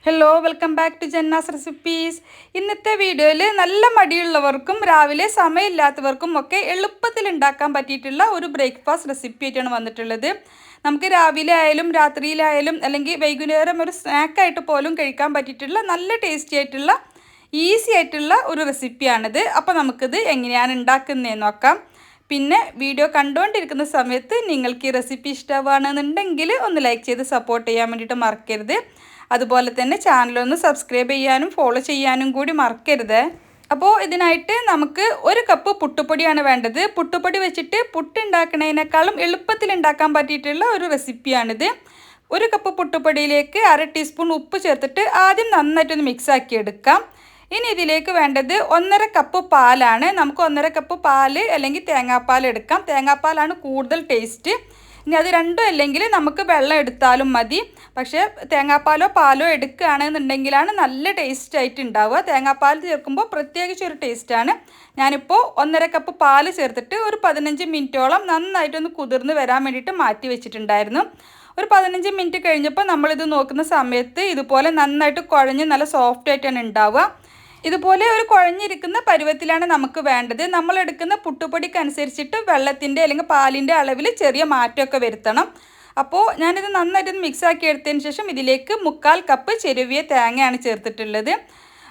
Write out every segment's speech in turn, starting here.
Hello welcome back to Janna's recipes. ഇന്നത്തെ വീഡിയോയിൽ നല്ല മടിയുള്ളവർക്കും രാവിലെ സമയമില്ലാത്തവർക്കും ഒക്കെ എളുപ്പത്തിൽ ഉണ്ടാക്കാൻ പറ്റിയിട്ടുള്ള ഒരു ബ്രേക്ക്ഫാസ്റ്റ് റെസിപ്പി ആയിട്ടാണ് വന്നിട്ടുള്ളത്. നമുക്ക് രാവിലെ ആയാലും രാത്രിയിലായാലും അല്ലെങ്കിൽ വൈകുന്നേരം ഒരു സ്നാക്കായിട്ട് പോലും കഴിക്കാൻ പറ്റിയിട്ടുള്ള നല്ല ടേസ്റ്റി ആയിട്ടുള്ള ഈസി ആയിട്ടുള്ള ഒരു റെസിപ്പിയാണിത്. അപ്പോൾ നമുക്കിത് എങ്ങനെയാണ് ഉണ്ടാക്കുന്നതെന്ന് നോക്കാം. പിന്നെ വീഡിയോ കണ്ടുകൊണ്ടിരിക്കുന്ന സമയത്ത് നിങ്ങൾക്ക് ഈ റെസിപ്പി ഇഷ്ടമാണെന്നുണ്ടെങ്കിൽ ഒന്ന് ലൈക്ക് ചെയ്ത് സപ്പോർട്ട് ചെയ്യാൻ വേണ്ടിയിട്ട് മറക്കരുത്. അതുപോലെ തന്നെ ചാനലൊന്ന് സബ്സ്ക്രൈബ് ചെയ്യാനും ഫോളോ ചെയ്യാനും കൂടി മറക്കരുത്. അപ്പോൾ ഇതിനായിട്ട് നമുക്ക് 1 കപ്പ് പുട്ടുപൊടിയാണ് വേണ്ടത്. പുട്ടുപൊടി വെച്ചിട്ട് പുട്ടുണ്ടാക്കുന്നതിനേക്കാളും എളുപ്പത്തിൽ ഉണ്ടാക്കാൻ പറ്റിയിട്ടുള്ള ഒരു റെസിപ്പിയാണിത്. 1 കപ്പ് പുട്ടുപൊടിയിലേക്ക് 1/2 ടീസ്പൂൺ ഉപ്പ് ചേർത്തിട്ട് ആദ്യം നന്നായിട്ടൊന്ന് മിക്സ് ആക്കി എടുക്കാം. ഇനി ഇതിലേക്ക് വേണ്ടത് 1/2 കപ്പ് പാലാണ്. നമുക്ക് 1/2 കപ്പ് പാല് അല്ലെങ്കിൽ തേങ്ങാപ്പാൽ എടുക്കാം. തേങ്ങാപ്പാലാണ് കൂടുതൽ ടേസ്റ്റ്. ഇനി അത് രണ്ടും അല്ലെങ്കിൽ നമുക്ക് വെള്ളം എടുത്താലും മതി. പക്ഷേ തേങ്ങാപ്പാലോ പാലോ എടുക്കുകയാണെന്നുണ്ടെങ്കിലാണ് നല്ല ടേസ്റ്റ് ആയിട്ട് ഉണ്ടാവുക. തേങ്ങാപ്പാൽ ചേർക്കുമ്പോൾ പ്രത്യേകിച്ചൊരു ടേസ്റ്റാണ്. ഞാനിപ്പോൾ 1/2 കപ്പ് പാല് ചേർത്തിട്ട് ഒരു 15 മിനിറ്റോളം നന്നായിട്ടൊന്ന് കുതിർന്ന് വരാൻ വേണ്ടിയിട്ട് മാറ്റി വെച്ചിട്ടുണ്ടായിരുന്നു. ഒരു 15 മിനിറ്റ് കഴിഞ്ഞപ്പോൾ നമ്മളിത് നോക്കുന്ന സമയത്ത് ഇതുപോലെ നന്നായിട്ട് കുഴഞ്ഞ് നല്ല സോഫ്റ്റ് ആയിട്ടാണ് ഉണ്ടാവുക. ഇതുപോലെ ഒരു കുഴഞ്ഞിരിക്കുന്ന പരുവത്തിലാണ് നമുക്ക് വേണ്ടത്. നമ്മൾ എടുക്കുന്ന പുട്ടുപൊടിക്കനുസരിച്ചിട്ട് വെള്ളത്തിൻ്റെ അല്ലെങ്കിൽ പാലിൻ്റെ അളവിൽ ചെറിയ മാറ്റമൊക്കെ വരുത്തണം. അപ്പോൾ ഞാനിത് നന്നായിട്ടൊന്ന് മിക്സാക്കി എടുത്തതിന് ശേഷം ഇതിലേക്ക് 1/4 കപ്പ് ചെരുവിയ തേങ്ങയാണ് ചേർത്തിട്ടുള്ളത്.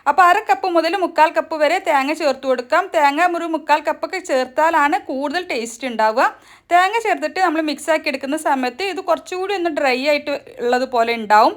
അപ്പോൾ 1/2 കപ്പ് മുതൽ 1/4 കപ്പ് വരെ തേങ്ങ ചേർത്ത് കൊടുക്കാം. തേങ്ങ ഒരു 1/4 കപ്പൊക്കെ ചേർത്താലാണ് കൂടുതൽ ടേസ്റ്റ് ഉണ്ടാവുക. തേങ്ങ ചേർത്തിട്ട് നമ്മൾ മിക്സാക്കി എടുക്കുന്ന സമയത്ത് ഇത് കുറച്ചുകൂടി ഒന്ന് ഡ്രൈ ആയിട്ട് ഉള്ളതുപോലെ ഉണ്ടാവും.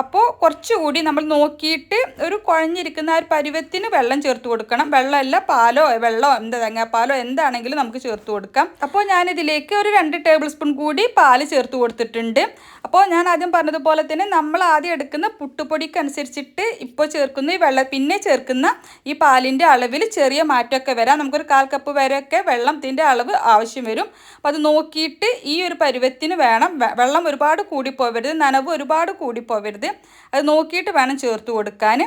അപ്പോൾ കുറച്ചുകൂടി നമ്മൾ നോക്കിയിട്ട് ഒരു കുഴഞ്ഞിരിക്കുന്ന ആ ഒരു പരുവത്തിന് വെള്ളം ചേർത്ത് കൊടുക്കണം. വെള്ളമല്ല പാലോ വെള്ളമോ തേങ്ങാപ്പാലോ എന്താണെങ്കിലും നമുക്ക് ചേർത്ത് കൊടുക്കാം. അപ്പോൾ ഞാനിതിലേക്ക് ഒരു 2 ടേബിൾ സ്പൂൺ കൂടി പാല് ചേർത്ത് കൊടുത്തിട്ടുണ്ട്. അപ്പോൾ ഞാൻ ആദ്യം പറഞ്ഞതുപോലെ തന്നെ നമ്മൾ ആദ്യം എടുക്കുന്ന പുട്ടുപൊടിക്കനുസരിച്ചിട്ട് ഇപ്പോൾ ചേർക്കുന്ന ഈ പിന്നെ ചേർക്കുന്ന ഈ പാലിൻ്റെ അളവിൽ ചെറിയ മാറ്റമൊക്കെ വരാം. നമുക്കൊരു 1/4 കപ്പ് വരെയൊക്കെ വെള്ളത്തിൻ്റെ അളവ് ആവശ്യം വരും. അപ്പോൾ അത് നോക്കിയിട്ട് ഈ ഒരു പരുവത്തിന് വേണം. വെള്ളം ഒരുപാട് കൂടിപ്പോവരുത്, നനവ് ഒരുപാട് കൂടിപ്പോവരുത്. അത് നോക്കിയിട്ട് വേണം ചേർത്ത് കൊടുക്കാൻ.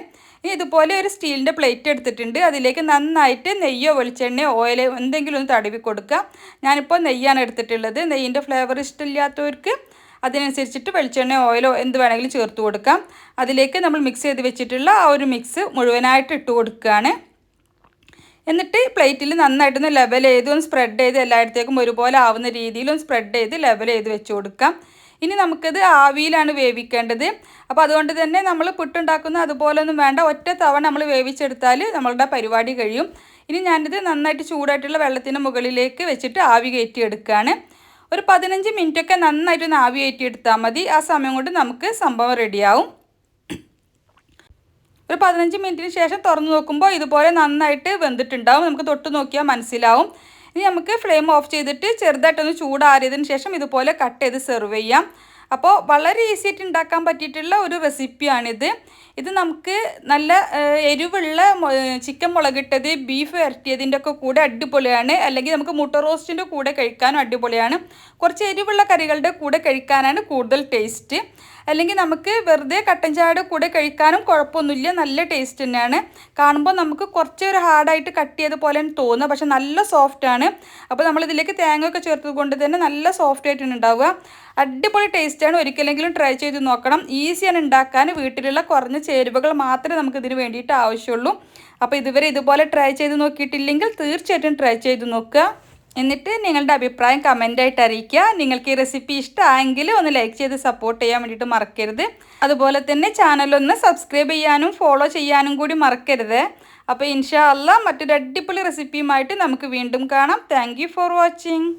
ഇനി ഇതുപോലെ ഒരു സ്റ്റീലിൻ്റെ പ്ലേറ്റ് എടുത്തിട്ടുണ്ട്. അതിലേക്ക് നന്നായിട്ട് നെയ്യോ വെളിച്ചെണ്ണയോ ഓയിലോ എന്തെങ്കിലും ഒന്ന് തടവി കൊടുക്കുക. ഞാനിപ്പോൾ നെയ്യാണ് എടുത്തിട്ടുള്ളത്. നെയ്യിൻ്റെ ഫ്ലേവർ ഇഷ്ടമില്ലാത്തവർക്ക് അതിനനുസരിച്ചിട്ട് വെളിച്ചെണ്ണയോ ഓയിലോ എന്ത് വേണമെങ്കിലും ചേർത്ത് കൊടുക്കാം. അതിലേക്ക് നമ്മൾ മിക്സ് ചെയ്ത് വെച്ചിട്ടുള്ള ആ ഒരു മിക്സ് മുഴുവനായിട്ട് ഇട്ട് കൊടുക്കുകയാണ്. എന്നിട്ട് പ്ലേറ്റിൽ നന്നായിട്ടൊന്ന് ലെവൽ ചെയ്ത് ഒന്ന് സ്പ്രെഡ് ചെയ്ത് എല്ലായിടത്തേക്കും ഒരുപോലെ ആവുന്ന രീതിയിലൊന്ന് സ്പ്രെഡ് ചെയ്ത് ലെവൽ ചെയ്ത് വെച്ച് കൊടുക്കാം. ഇനി നമുക്കിത് ആവിയിലാണ് വേവിക്കേണ്ടത്. അപ്പോൾ അതുകൊണ്ട് തന്നെ നമ്മൾ പുട്ടുണ്ടാക്കുന്ന അതുപോലെ ഒന്നും വേണ്ട, ഒറ്റ തവണ നമ്മൾ വേവിച്ചെടുത്താൽ നമ്മളുടെ പരിപാടി കഴിയും. ഇനി ഞാനിത് നന്നായിട്ട് ചൂടായിട്ടുള്ള വെള്ളത്തിൻ്റെ മുകളിലേക്ക് വെച്ചിട്ട് ആവി കയറ്റി എടുക്കുകയാണ്. ഒരു 15 മിനിറ്റൊക്കെ നന്നായിട്ടൊന്ന് ആവി കയറ്റി എടുത്താൽ മതി. ആ സമയം കൊണ്ട് നമുക്ക് സംഭവം റെഡിയാവും. ഒരു 15 മിനിറ്റിന് ശേഷം തുറന്ന് നോക്കുമ്പോൾ ഇതുപോലെ നന്നായിട്ട് വെന്തിട്ടുണ്ടാവും. നമുക്ക് തൊട്ട് നോക്കിയാൽ മനസ്സിലാവും. ഇനി നമുക്ക് ഫ്ലെയിം ഓഫ് ചെയ്തിട്ട് ചെറുതായിട്ടൊന്ന് ചൂടാറിയതിന് ശേഷം ഇതുപോലെ കട്ട് ചെയ്ത് സെർവ് ചെയ്യാം. അപ്പോൾ വളരെ ഈസി ആയിട്ട് ഉണ്ടാക്കാൻ പറ്റിയിട്ടുള്ള ഒരു റെസിപ്പിയാണിത്. ഇത് നമുക്ക് നല്ല എരിവുള്ള ചിക്കൻ മുളകിട്ടത്, ബീഫ് വരട്ടിയതിൻ്റെ ഒക്കെ കൂടെ അടിപൊളിയാണ്. അല്ലെങ്കിൽ നമുക്ക് മുട്ട റോസ്റ്റിൻ്റെ കൂടെ കഴിക്കാനും അടിപൊളിയാണ്. കുറച്ച് എരിവുള്ള കറികളുടെ കൂടെ കഴിക്കാനാണ് കൂടുതൽ ടേസ്റ്റ്. അല്ലെങ്കിൽ നമുക്ക് വെറുതെ കട്ടൻ ചായയുടെ കൂടെ കഴിക്കാനും കുഴപ്പമൊന്നുമില്ല, നല്ല ടേസ്റ്റ് തന്നെയാണ്. കാണുമ്പോൾ നമുക്ക് കുറച്ചൊരു ഹാർഡായിട്ട് കട്ട് ചെയ്ത പോലെയാണ് തോന്നുക, പക്ഷെ നല്ല സോഫ്റ്റാണ്. അപ്പോൾ നമ്മളിതിലേക്ക് തേങ്ങ ഒക്കെ ചേർത്തത് കൊണ്ട് തന്നെ നല്ല സോഫ്റ്റ് ആയിട്ടാണ് ഉണ്ടാവുക. അടിപൊളി ടേസ്റ്റാണ്. ഒരിക്കലെങ്കിലും ട്രൈ ചെയ്ത് നോക്കണം. ഈസിയാണ് ഉണ്ടാക്കാൻ. വീട്ടിലുള്ള കുറഞ്ഞ ചേരുവകൾ മാത്രമേ നമുക്കിതിന് വേണ്ടിയിട്ട് ആവശ്യമുള്ളൂ. അപ്പോൾ ഇതുവരെ ഇതുപോലെ ട്രൈ ചെയ്ത് നോക്കിയിട്ടില്ലെങ്കിൽ തീർച്ചയായിട്ടും ട്രൈ ചെയ്ത് നോക്കുക. എന്നിട്ട് നിങ്ങളുടെ അഭിപ്രായം കമൻ്റായിട്ട് അറിയിക്കുക. നിങ്ങൾക്ക് ഈ റെസിപ്പി ഇഷ്ടമായെങ്കിൽ ഒന്ന് ലൈക്ക് ചെയ്ത് സപ്പോർട്ട് ചെയ്യാൻ വേണ്ടിയിട്ട് മറക്കരുത്. അതുപോലെ തന്നെ ചാനലൊന്ന് സബ്സ്ക്രൈബ് ചെയ്യാനും ഫോളോ ചെയ്യാനും കൂടി മറക്കരുത്. അപ്പോൾ ഇൻഷാ അല്ലാഹ് മറ്റൊരു അടിപൊളി റെസിപ്പിയുമായിട്ട് നമുക്ക് വീണ്ടും കാണാം. Thank you for watching.